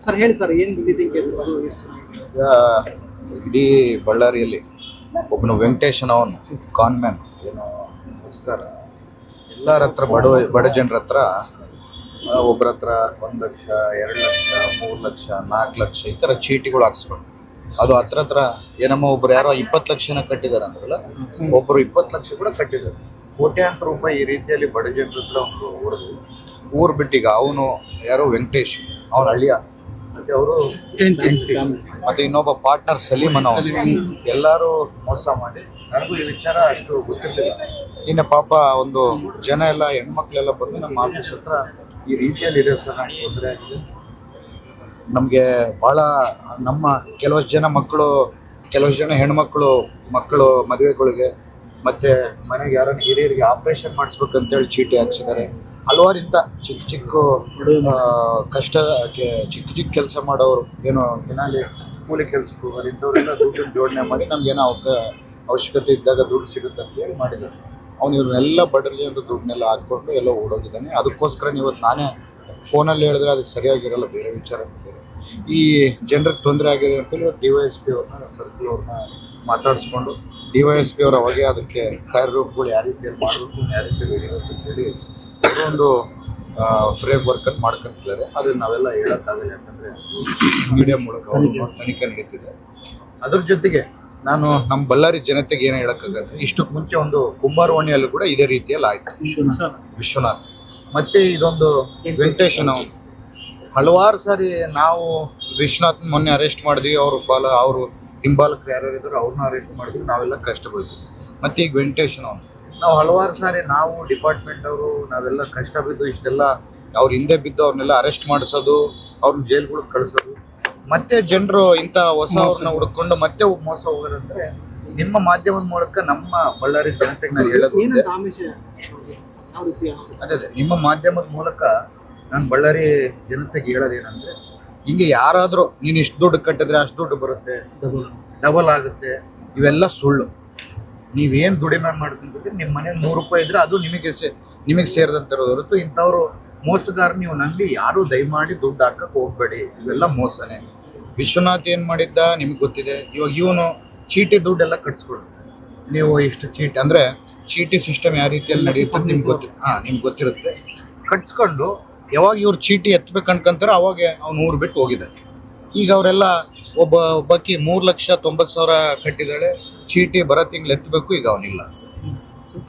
Sir ಹೇಳಿ sir, ಏನು cheating case ಎಷ್ಟು? ಈಗ ಇಡೀ ಬಳ್ಳಾರಿಯಲ್ಲಿ ಒಬ್ಬನು ವೆಂಕಟೇಶ್ ಅವನು ಕಾನ್ಮ್ಯಾನ್ ಏನೋ ನಮಸ್ಕಾರ ಎಲ್ಲರ ಹತ್ರ ಬಡ ಜನರ ಹತ್ರ ಒಬ್ಬರ ಹತ್ರ 1 ಲಕ್ಷ 2 ಲಕ್ಷ 3 ಲಕ್ಷ 4 ಲಕ್ಷ ಈ ಥರ ಚೀಟಿಗಳು ಹಾಕ್ಸ್ಕೊಂಡು ಅದು ಹತ್ರ ಏನಮ್ಮ ಒಬ್ರು ಯಾರೋ 20 ಲಕ್ಷನ ಕಟ್ಟಿದ್ದಾರೆ ಅಂದ್ರಲ್ಲ, ಒಬ್ಬರು 20 ಲಕ್ಷ ಕೂಡ ಕಟ್ಟಿದ್ದಾರೆ. ಕೋಟ್ಯಾಂತರ ರೂಪಾಯಿ ಈ ರೀತಿಯಲ್ಲಿ ಬಡ ಜನರ ಹತ್ರ ಒಂದು ಹೊಡೆದು ಊರು ಬಿಟ್ಟೀಗ ಅವನು ಯಾರೋ ವೆಂಕಟೇಶ್ ಅವನ ಹಳ್ಳಿಯ ಮತ್ತೆ ಅವರು ಮತ್ತೆ ಇನ್ನೊಬ್ಬ ಪಾರ್ಟ್ನರ್ ಸಲೀಮ್ ಅನ್ನೋ ಎಲ್ಲರೂ ಮೋಸ ಮಾಡಿ ನನಗೂ ಈ ವಿಚಾರ ಅಷ್ಟು ಗೊತ್ತಿರಲಿಲ್ಲ. ಇನ್ನು ಪಾಪ ಒಂದು ಜನ ಎಲ್ಲ ಹೆಣ್ಮಕ್ಳೆಲ್ಲ ಬಂದು ನಮ್ಮ ಆಫೀಸ್ ಹತ್ರ ಈ ರೀತಿಯಲ್ಲಿ ಇದೆ ಸರ್, ನನಗೆ ತೊಂದರೆ ಆಗಿದೆ. ನಮಗೆ ಭಾಳ ನಮ್ಮ ಕೆಲವಷ್ಟು ಜನ ಮಕ್ಕಳು, ಕೆಲವಷ್ಟು ಜನ ಹೆಣ್ಮಕ್ಳು ಮಕ್ಕಳು ಮದುವೆಗಳಿಗೆ ಮತ್ತು ಮನೆಗೆ ಯಾರನ್ನ ಹಿರಿಯರಿಗೆ ಆಪ್ರೇಷನ್ ಮಾಡಿಸ್ಬೇಕಂತೇಳಿ ಚೀಟಿ ಹಾಕ್ಸಿದ್ದಾರೆ. ಹಲವಾರು ಇಂಥ ಚಿಕ್ಕ ಕಷ್ಟ ಚಿಕ್ಕ ಕೆಲಸ ಮಾಡೋರು, ಏನೋ ದಿನಾಲಿ ಕೂಲಿ ಕೆಲಸಕ್ಕೆ ಹೋಗೋರು, ಇಂಥವ್ರೆಲ್ಲ ದುಡ್ಡನ್ನು ಜೋಡಣೆ ಮಾಡಿ ನಮಗೇನೋ ಅವಶ್ಯಕತೆ ಇದ್ದಾಗ ದುಡ್ಡು ಸಿಗುತ್ತೆ ಅಂತೇಳಿ ಮಾಡಿದ್ದಾರೆ. ಅವ್ನು ಇವ್ರನ್ನೆಲ್ಲ ಬಡವರಿಗೆ ಅಂತ ದುಡ್ಡನ್ನೆಲ್ಲ ಹಾಕ್ಕೊಂಡು ಎಲ್ಲ ಓಡೋಗಿದ್ದಾನೆ. ಅದಕ್ಕೋಸ್ಕರ ಇವತ್ತು ನಾನೇ ಫೋನಲ್ಲಿ ಹೇಳಿದ್ರೆ ಅದು ಸರಿಯಾಗಿರಲ್ಲ, ಬೇರೆ ವಿಚಾರ ಬೇರೆ. ಈ ಜನರಿಗೆ ತೊಂದರೆ ಆಗಿದೆ ಅಂತೇಳಿ ಇವತ್ತು DYSP ಅವ್ರನ್ನ ಸರ್ಕಲ್ ಅವ್ರನ್ನ ಮಾತಾಡಿಸ್ಕೊಂಡು DYSP ಅವ್ರು ಅವಾಗೆ ಅದಕ್ಕೆ ಕಾರ್ಯರೂಪಗಳು ಯಾವ ರೀತಿಯಲ್ಲಿ ಮಾಡಬೇಕು, ಯಾವ ರೀತಿಯಲ್ಲಿ ಹಿಡಿಬೇಕು ಅಂತೇಳಿ ಒಂದು ಫ್ರೇಮ್ ವರ್ಕನ್ನು ಮಾಡ್ಕೊಂತಿದ್ದಾರೆ. ಅದನ್ನು ನಾವೆಲ್ಲ ಹೇಳೋಕ್ಕಾಗಲ್ಲ, ಯಾಕಂದರೆ ಮೀಡಿಯಾ ಮೂಲಕ ಅವರು ತನಿಖೆ ನಡೀತಿದೆ. ಅದ್ರ ಜೊತೆಗೆ ನಾನು ನಮ್ಮ ಬಳ್ಳಾರಿ ಜನತೆಗೆ ಏನು ಹೇಳೋಕ್ಕಾಗಲ್ಲ, ಇಷ್ಟಕ್ಕೆ ಮುಂಚೆ ಒಂದು ಕುಂಬಾರವಾಣಿಯಲ್ಲೂ ಕೂಡ ಇದೇ ರೀತಿಯಲ್ಲಿ ಆಯಿತು. ವಿಶ್ವನಾಥ್ ಮತ್ತು ಇದೊಂದು ವೆಂಕಟೇಶನ್ ಅವನು ಹಲವಾರು ಸಾರಿ ನಾವು ವಿಶ್ವನಾಥ್ ಮೊನ್ನೆ ಅರೆಸ್ಟ್ ಮಾಡಿದ್ವಿ. ಅವರು ಹಿಂಬಾಲಕರು ಯಾರು ಇದ್ರು ಅವ್ರನ್ನ ಅರೆಸ್ಟ್ ಮಾಡಿದ್ವಿ, ನಾವೆಲ್ಲ ಕಷ್ಟ ಬೀಳ್ತೀವಿ. ಮತ್ತು ಈಗ ವೆಂಕಟೇಶನ್ ಅವನು ನಾವು ಹಲವಾರು ಸಾರಿ ನಾವು ಡಿಪಾರ್ಟ್ಮೆಂಟ್ ಅವರು ನಾವೆಲ್ಲ ಕಷ್ಟ ಬಿದ್ದು ಇಷ್ಟೆಲ್ಲ ಅವ್ರ ಹಿಂದೆ ಬಿದ್ದು ಅವ್ರನ್ನೆಲ್ಲ ಅರೆಸ್ಟ್ ಮಾಡಿಸೋದು, ಅವ್ರನ್ನ ಜೈಲ್ಗಳಿಗೆ ಕಳಿಸೋದು, ಮತ್ತೆ ಜನರು ಇಂಥ ಹೊಸವ್ರನ್ನ ಹುಡ್ಕೊಂಡು ಮತ್ತೆ ಮೋಸ ಹೋಗೋದಂದ್ರೆ ನಿಮ್ಮ ಮಾಧ್ಯಮದ ಮೂಲಕ ನಮ್ಮ ಬಳ್ಳಾರಿ ಜನತೆಗೆ ನಾನು ಹೇಳೋದು ಅದೇ ನಿಮ್ಮ ಮಾಧ್ಯಮದ ಮೂಲಕ ನಾನು ಬಳ್ಳಾರಿ ಜನತೆಗೆ ಹೇಳೋದೇನಂದ್ರೆ, ಹಿಂಗೆ ಯಾರಾದರೂ ನೀನು ಇಷ್ಟು ದುಡ್ಡು ಕಟ್ಟಿದ್ರೆ ಅಷ್ಟು ದುಡ್ಡು ಬರುತ್ತೆ, ಡಬಲ್ ಆಗುತ್ತೆ, ಇವೆಲ್ಲ ಸುಳ್ಳು. ನೀವೇನು ದುಡಿಮೆ ಮಾಡ್ಕೊಂಡ್ರೆ ನಿಮ್ಮ ಮನೇಲಿ 100 ರೂಪಾಯಿ ಇದ್ರೆ ಅದು ನಿಮಗೆ ಸೇರಿದಂತಿರೋದು ಹೊರತು ಇಂಥವ್ರು ಮೋಸಗಾರ ನೀವು ನಂಬಿ ಯಾರೂ ದಯಮಾಡಿ ದುಡ್ಡು ಹಾಕಕ್ಕೆ ಹೋಗ್ಬೇಡಿ, ಇವೆಲ್ಲ ಮೋಸನೇ. ವಿಶ್ವನಾಥ್ ಏನು ಮಾಡಿದ್ದ ನಿಮ್ಗೆ ಗೊತ್ತಿದೆ. ಇವಾಗ ಇವನು ಚೀಟಿ ದುಡ್ಡೆಲ್ಲ ಕಟ್ಸ್ಕೊಡು, ನೀವು ಇಷ್ಟು ಚೀಟಿ ಅಂದರೆ ಚೀಟಿ ಸಿಸ್ಟಮ್ ಯಾವ ರೀತಿಯಲ್ಲಿ ನಡೆಯುತ್ತೆ ನಿಮ್ಗೆ ಗೊತ್ತಿರುತ್ತೆ. ಕಟ್ಸ್ಕೊಂಡು ಯಾವಾಗ ಇವ್ರು ಚೀಟಿ ಎತ್ತಬೇಕು ಅನ್ಕೊಂತಾರೋ ಅವಾಗ ಅವ್ನು ಊರು ಬಿಟ್ಟು ಹೋಗಿದ್ದಾರೆ. ಈಗ ಅವರೆಲ್ಲ ಒಬ್ಬಾಕಿ 3,90,000 ಕಟ್ಟಿದ್ದಾಳೆ, ಚೀಟಿ ಬರೋ ತಿಂಗಳು ಎತ್ತಬೇಕು, ಈಗ ಅವನಿಲ್ಲ.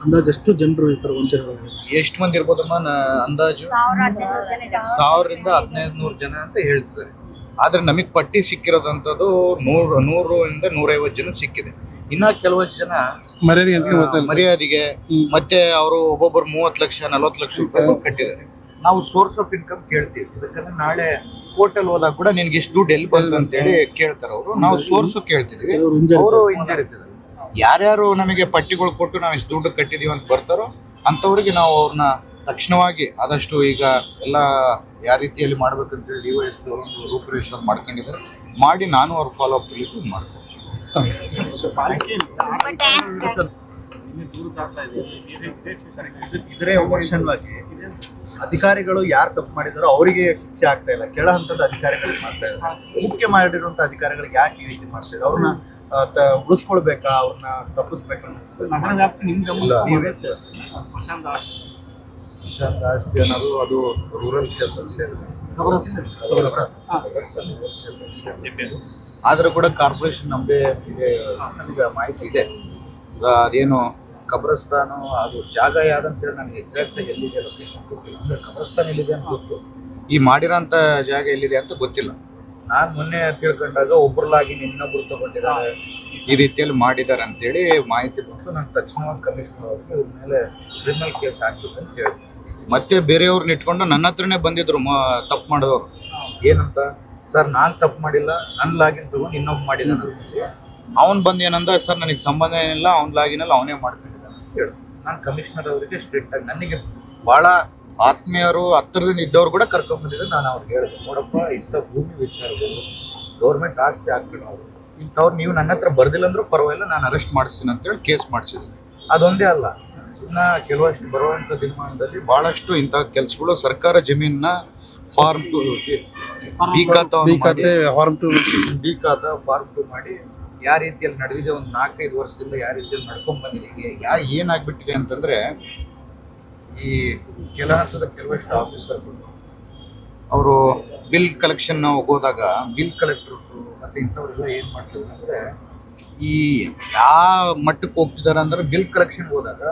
ಅಂದಾಜು ಎಷ್ಟು ಜನರು ಈ ಥರ ವಂಚನೆ ಎಷ್ಟು ಮಂದಿ ಇರ್ಬೋದಮ್ಮ? ಅಂದಾಜು 1000ರಿಂದ 1500 ಜನ ಅಂತ ಹೇಳ್ತಿದ್ದಾರೆ. ಆದರೆ ನಮಗೆ ಪಟ್ಟಿ ಸಿಕ್ಕಿರೋದಂಥದ್ದು 100ರಿಂದ 150 ಜನ ಸಿಕ್ಕಿದೆ. ಇನ್ನ ಕೆಲವಷ್ಟು ಜನ ಮರ್ಯಾದೆಗೆ ಮತ್ತೆ ಅವರು ಒಬ್ಬೊಬ್ಬರು 30 ಲಕ್ಷ 40 ಲಕ್ಷ ರೂಪಾಯಿ ಕಟ್ಟಿದ್ದಾರೆ. ನಾವು ಸೋರ್ಸ್ ಆಫ್ ಇನ್ಕಮ್ ಕೇಳ್ತೀವಿ, ಯಾಕಂದ್ರೆ ನಾಳೆ ಹೋಟೆಲ್ ಹೋದಾಗ ಕೂಡ ನಿನ್ಗೆ ಇಷ್ಟು ದುಡ್ಡು ಎಲ್ಲಿ ಬಂತು ಅಂತೇಳಿ ಕೇಳ್ತಾರೆ ಅವರು. ನಾವು ಸೋರ್ಸು ಕೇಳ್ತಿದ್ವಿ, ಅವರು ಹಿಂಜರಿತಿದ್ದಾರೆ. ಯಾರ್ಯಾರು ನಮಗೆ ಪಟ್ಟಿಗಳು ಕೊಟ್ಟು ನಾವು ಇಷ್ಟು ದುಡ್ಡು ಕಟ್ಟಿದೀವಿ ಅಂತ ಬರ್ತಾರೋ ಅಂಥವ್ರಿಗೆ ನಾವು ಅವ್ರನ್ನ ತಕ್ಷಣವಾಗಿ ಆದಷ್ಟು ಈಗ ಎಲ್ಲ ಯಾವ ರೀತಿಯಲ್ಲಿ ಮಾಡ್ಬೇಕಂತೇಳಿ DYSP ಒಂದು ರೂಪುರೇಷೆ ಮಾಡ್ಕೊಂಡಿದ್ದಾರೆ. ಮಾಡಿ ನಾನು ಅವ್ರ ಫಾಲೋ ಅಪ್ ಮಾಡ್ತೀನಿ. ಇದ್ರೆ ವಿಮರ್ಶನವಾಗಿ ಅಧಿಕಾರಿಗಳು ಯಾರು ತಪ್ಪು ಮಾಡಿದಾರೋ ಅವರಿಗೆ ಶಿಕ್ಷೆ ಆಗ್ತಾ ಇಲ್ಲ, ಕೆಳ ಹಂತದ ಅಧಿಕಾರಿಗಳಿಗೆ ಮಾಡ್ತಾ ಇದ್ದಾರೆ. ಮುಖ್ಯ ಮಾಡಿರುವಂತ ಅಧಿಕಾರಿಗಳಿಗೆ ಯಾಕೆ ಈ ರೀತಿ ಮಾಡ್ತಾ ಇದ್ದಾರೆ? ಅವ್ರನ್ನ ಉಳಿಸ್ಕೊಳ್ಬೇಕಾ, ಅವ್ರನ್ನ ತಪ್ಪಿಸ್ಬೇಕಾ? ಪ್ರಶಾಂತ್ ಆಸ್ತಿ ಅನ್ನೋದು ಅದು ರೂರಲ್ ಕ್ಷೇತ್ರ ಸೇರಿದೆ. ಆದರೂ ಕೂಡ ಕಾರ್ಪೊರೇಷನ್ ನಮ್ಮದೇ ಇದೆ, ನನಗೆ ಮಾಹಿತಿ ಇದೆ. ಅದೇನು ಕಬ್ರಸ್ತಾನ ಅದು ಜಾಗ ಯಾವ್ದಂತೇಳಿ ನನಗೆ ಎಕ್ಸಾಕ್ಟ್ ಎಲ್ಲಿದೆ ಲೊಕೇಶನ್ ಗೊತ್ತಿಲ್ಲ. ಕಬ್ರಸ್ತಾನ ಎಲ್ಲಿದೆ ಅಂತ ಗೊತ್ತು, ಈ ಮಾಡಿರೋಂಥ ಜಾಗ ಎಲ್ಲಿದೆ ಅಂತ ಗೊತ್ತಿಲ್ಲ. ನಾನು ಮೊನ್ನೆ ತಿಳ್ಕೊಂಡಾಗ ಒಬ್ಬರಲಾಗಿ ಇನ್ನೊಬ್ರು ತಗೊಂಡಿದ್ದಾರೆ, ಈ ರೀತಿಯಲ್ಲಿ ಮಾಡಿದ್ದಾರೆ ಅಂತೇಳಿ ಮಾಹಿತಿ ಬಂತು. ನಾನು ತಕ್ಷಣವಾಗಿ ಕಮಿಷನರ್ ಅವ್ರಿಗೆ ಇದ್ರ ಮೇಲೆ ಕ್ರಿಮಿನಲ್ ಕೇಸ್ ಹಾಕ್ಬೇಕು ಅಂತ ಹೇಳಿದೆ. ಮತ್ತೆ ಬೇರೆಯವ್ರನ್ನ ಇಟ್ಕೊಂಡು ನನ್ನ ಹತ್ರನೇ ಬಂದಿದ್ರು ತಪ್ಪು ಮಾಡಿದವರು. ಏನಂತ, ಸರ್ ನಾನು ತಪ್ಪು ಮಾಡಿಲ್ಲ, ನನ್ನ ಲಾಗಿನ್ ತಗೊಂಡು ಇನ್ನೊಬ್ಬ ಮಾಡಿದ್ದಾನೆ. ಅವ್ನು ಬಂದು ಏನಂದ, ಸರ್ ನನಗೆ ಸಂಬಂಧ ಏನಿಲ್ಲ, ಅವ್ನ ಲಾಗಿನಲ್ಲಿ ಅವನೇ ಮಾಡ್ಕೊಂಡಿದ್ದಾನೆ ಅಂತ ಹೇಳಿ. ನಾನು ಕಮಿಷನರ್ ಅವರಿಗೆ ಸ್ಟ್ರಿಕ್ಟಾಗಿ, ನನಗೆ ಭಾಳ ಆತ್ಮೀಯರು ಹತ್ತಿರದಿಂದ ಇದ್ದವ್ರು ಕೂಡ ಕರ್ಕೊಂಡ್ಬಂದಿದ್ರು. ನಾನು ಅವ್ರಿಗೆ ಹೇಳಿದೆ, ನೋಡಪ್ಪ ಇಂಥ ಭೂಮಿ ವಿಚಾರಗಳು ಗೌರ್ಮೆಂಟ್ ಆಸ್ತಿ ಹಾಕ್ಬಿಡೋರು, ಇಂಥವ್ರು ನೀವು ನನ್ನ ಹತ್ರ ಬರ್ದಿಲ್ಲ ಅಂದ್ರೂ ಪರವಾಗಿಲ್ಲ, ನಾನು ಅರೆಸ್ಟ್ ಮಾಡಿಸ್ತೀನಿ ಅಂತೇಳಿ ಕೇಸ್ ಮಾಡಿಸಿದ್ದೀನಿ. ಅದೊಂದೇ ಅಲ್ಲ, ಇನ್ನು ಕೆಲವಷ್ಟು ಬರುವಂಥ ದಿನಮಾನದಲ್ಲಿ ಭಾಳಷ್ಟು ಇಂಥ ಕೆಲಸಗಳು ಸರ್ಕಾರ ಜಮೀನನ್ನ ಫಾರ್ಮ್ ಟು ಬಿ ಖಾತೆ ಫಾರ್ಮ್ ಟು ಬಿ ಖಾತೆ ಫಾರ್ಮ್ ಟು ಮಾಡಿ ಯಾವ ರೀತಿಯಲ್ಲಿ ನಡೆದಿದೆ ಒಂದು 4-5 ವರ್ಷದಿಂದ ಯಾವ ರೀತಿಯಲ್ಲಿ ನಡ್ಕೊಂಡ್ ಬಂದಿದೆ. ಏನಾಗ್ಬಿಟ್ಟಿದೆ ಅಂತಂದ್ರೆ ಈ ಕೆಲ ಹಂತದ ಕೆಲವಷ್ಟು ಆಫೀಸರ್ಗಳು ಅವರು ಬಿಲ್ ಕಲೆಕ್ಷನ್ ಹೋದಾಗ ಬಿಲ್ ಕಲೆಕ್ಟರ್ಸ್ ಮತ್ತೆ ಇಂಥವ್ರೆಲ್ಲ ಏನ್ ಮಾಡ್ತಿದ್ದಾರೆ ಅಂದ್ರೆ ಈ ಯಾವ ಮಟ್ಟಕ್ಕೆ ಹೋಗ್ತಿದಾರೆ ಅಂದ್ರೆ ಬಿಲ್ ಕಲೆಕ್ಷನ್ ಹೋದಾಗ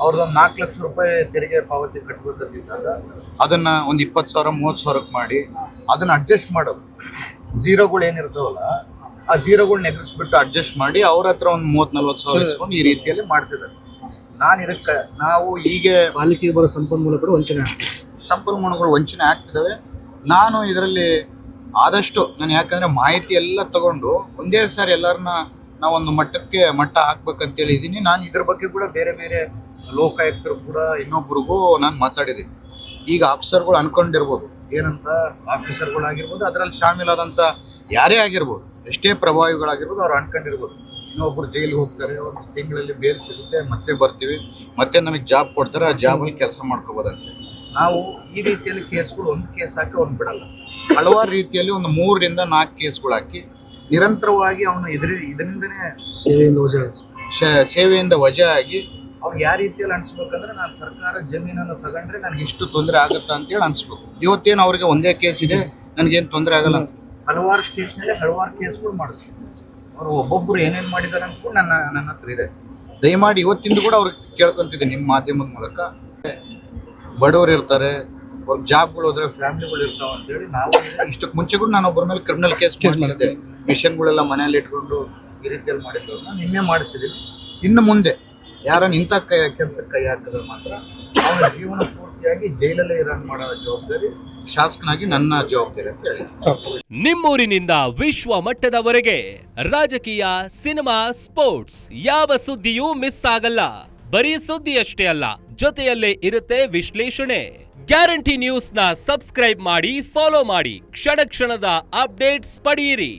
ಅವ್ರದ್ದೊಂದು 4 ಲಕ್ಷ ರೂಪಾಯಿ ತೆರಿಗೆ ಪಾವತಿ ಕಟ್ಬೇಕಂತಿದ್ದಾಗ ಅದನ್ನ ಒಂದು 20,000 30,000 ಮಾಡಿ ಅದನ್ನ ಅಡ್ಜಸ್ಟ್ ಮಾಡೋದು. ಝೀರೋಗಳು ಏನಿರ್ತಾವಲ್ಲ ಆ ಝೀರೋಗಳು ನೆಗೆಸ್ಬಿಟ್ಟು ಅಡ್ಜಸ್ಟ್ ಮಾಡಿ ಅವ್ರ ಹತ್ರ ಒಂದು 30-40 ಸಾವಿರ ಇಸ್ಕೊಂಡು ಈ ರೀತಿಯಲ್ಲಿ ಮಾಡ್ತಿದ್ದಾರೆ. ನಾವು ಹೀಗೆ ಪಾಲಿಕೆಗೆ ಬರೋ ಸಂಪನ್ಮೂಲ ಕೂಡ ವಂಚನೆ ಸಂಪನ್ಮೂಲಗಳು ವಂಚನೆ ಆಗ್ತಿದ್ದಾವೆ. ನಾನು ಇದರಲ್ಲಿ ಆದಷ್ಟು ನಾನು ಯಾಕಂದ್ರೆ ಮಾಹಿತಿ ಎಲ್ಲ ತಗೊಂಡು ಒಂದೇ ಸಾರಿ ಎಲ್ಲರನ್ನ ನಾವೊಂದು ಮಟ್ಟ ಹಾಕ್ಬೇಕಂತೇಳಿ ಇದ್ದೀನಿ. ನಾನು ಇದ್ರ ಬಗ್ಗೆ ಕೂಡ ಬೇರೆ ಬೇರೆ ಲೋಕಾಯುಕ್ತರು ಕೂಡ ಇನ್ನೊಬ್ರಿಗೂ ನಾನು ಮಾತಾಡಿದ್ದೀನಿ. ಈಗ ಆಫೀಸರ್ಗಳು ಅನ್ಕೊಂಡಿರ್ಬೋದು ಏನಂತ, ಆಫೀಸರ್ಗಳಾಗಿರ್ಬೋದು ಅದರಲ್ಲಿ ಶಾಮೀಲಾದಂಥ ಯಾರೇ ಆಗಿರ್ಬೋದು, ಎಷ್ಟೇ ಪ್ರಭಾವಿಗಳಾಗಿರ್ಬೋದು ಅವ್ರು ಅನ್ಕೊಂಡಿರ್ಬೋದು ಇನ್ನೊಬ್ರು ಜೈಲಿಗೆ ಹೋಗ್ತಾರೆ, ಅವ್ರು ತಿಂಗಳಲ್ಲಿ ಬೇಲ್ ಸಿಗುತ್ತೆ, ಮತ್ತೆ ಬರ್ತೀವಿ, ಮತ್ತೆ ನಮಗೆ ಜಾಬ್ ಕೊಡ್ತಾರೆ, ಆ ಜಾಬಲ್ಲಿ ಕೆಲಸ ಮಾಡ್ಕೋಬೋದಂತೆ. ನಾವು ಈ ರೀತಿಯಲ್ಲಿ ಕೇಸ್ಗಳು ಒಂದು ಕೇಸ್ ಹಾಕಿ ಅವ್ನು ಬಿಡಲ್ಲ. ಹಲವಾರು ರೀತಿಯಲ್ಲಿ ಒಂದು 3-4 ಕೇಸ್ಗಳು ಹಾಕಿ ನಿರಂತರವಾಗಿ ಅವನು ಇದರಿಂದನೇ ಸೇವೆಯಿಂದ ವಜಾ ಆಗಿ ಅವ್ನಿಗೆ ಯಾವ ರೀತಿಯಲ್ಲಿ ಅನ್ಸ್ಬೇಕಂದ್ರೆ ನಾನು ಸರ್ಕಾರ ಜಮೀನನ್ನು ತಗೊಂಡ್ರೆ ನನಗೆ ಇಷ್ಟು ತೊಂದರೆ ಆಗುತ್ತಾ ಅಂತೇಳಿ ಅನ್ಸ್ಬೇಕು. ಇವತ್ತೇನು ಅವ್ರಿಗೆ ಒಂದೇ ಕೇಸ್ ಇದೆ, ನನಗೇನು ತೊಂದರೆ ಆಗಲ್ಲ ಅಂತ ಹಲವಾರು ಸ್ಟೇಷನಲ್ಲಿ ಹಲವಾರು ಕೇಸ್ಗಳು ಮಾಡಿಸ್ತಾರೆ. ಅವರು ಒಬ್ಬೊಬ್ಬರು ಏನೇನು ಮಾಡಿದ್ದಾರೆ ಅಂತ ನನ್ನ ಹತ್ರ ಇದೆ. ದಯಮಾಡಿ ಇವತ್ತಿಂದ ಕೂಡ ಅವ್ರಿಗೆ ಕೇಳ್ಕೊಂತಿದ್ದೆ ನಿಮ್ಮ ಮಾಧ್ಯಮದ ಮೂಲಕ. ಬಡವರು ಇರ್ತಾರೆ, ಅವ್ರ ಜಾಬ್ಗಳು ಹೋದ್ರೆ ಫ್ಯಾಮಿಲಿಗಳು ಇರ್ತಾವ ಅಂತೇಳಿ ನಾವು ಇಷ್ಟಕ್ಕೆ ಮುಂಚೆ ಕೂಡ ನಾನು ಒಬ್ಬರ ಮೇಲೆ ಕ್ರಿಮಿನಲ್ ಕೇಸ್ ಮಾಡಿದ್ದೆ. ಮಿಷನ್ಗಳೆಲ್ಲ ಮನೆಯಲ್ಲಿ ಇಟ್ಕೊಂಡು ಈ ರೀತಿಯಲ್ಲಿ ಮಾಡಿದ್ರು. ನಾನು ನಿನ್ನೆ ಮಾಡಿಸಿದ್ದೀನಿ. ಇನ್ನು ಮುಂದೆ ಯಾರನ್ನ ಇಂಥ ಕೆಲಸಕ್ಕೆ ಕೈ ಹಾಕಿದ್ರೆ ಮಾತ್ರ ಅವನ ಜೀವನ ಪೂರ್ತಿಯಾಗಿ ಜೈಲಲ್ಲೇ ರನ್ ಮಾಡೋ ಜವಾಬ್ದಾರಿ ಶಾಸಕನಾಗಿ ನನ್ನ ಜವಾಬ್ದಾರಿ ಅಂತ ಹೇಳಿ. ನಿಮ್ಮೂರಿನಿಂದ ವಿಶ್ವ ಮಟ್ಟದವರೆಗೆ ರಾಜಕೀಯ, ಸಿನಿಮಾ, ಸ್ಪೋರ್ಟ್ಸ್ ಯಾವ ಸುದ್ದಿಯೂ ಮಿಸ್ ಆಗಲ್ಲ. ಬರೀ ಸುದ್ದಿಯಷ್ಟೇ ಅಲ್ಲ, ಜೊತೆಯಲ್ಲೇ ಇರುತ್ತೆ ವಿಶ್ಲೇಷಣೆ. ಗ್ಯಾರಂಟಿ ನ್ಯೂಸ್ ನ ಸಬ್ಸ್ಕ್ರೈಬ್ ಮಾಡಿ, ಫಾಲೋ ಮಾಡಿ, ಕ್ಷಣ ಕ್ಷಣದ ಅಪ್ಡೇಟ್ಸ್ ಪಡೆಯಿರಿ.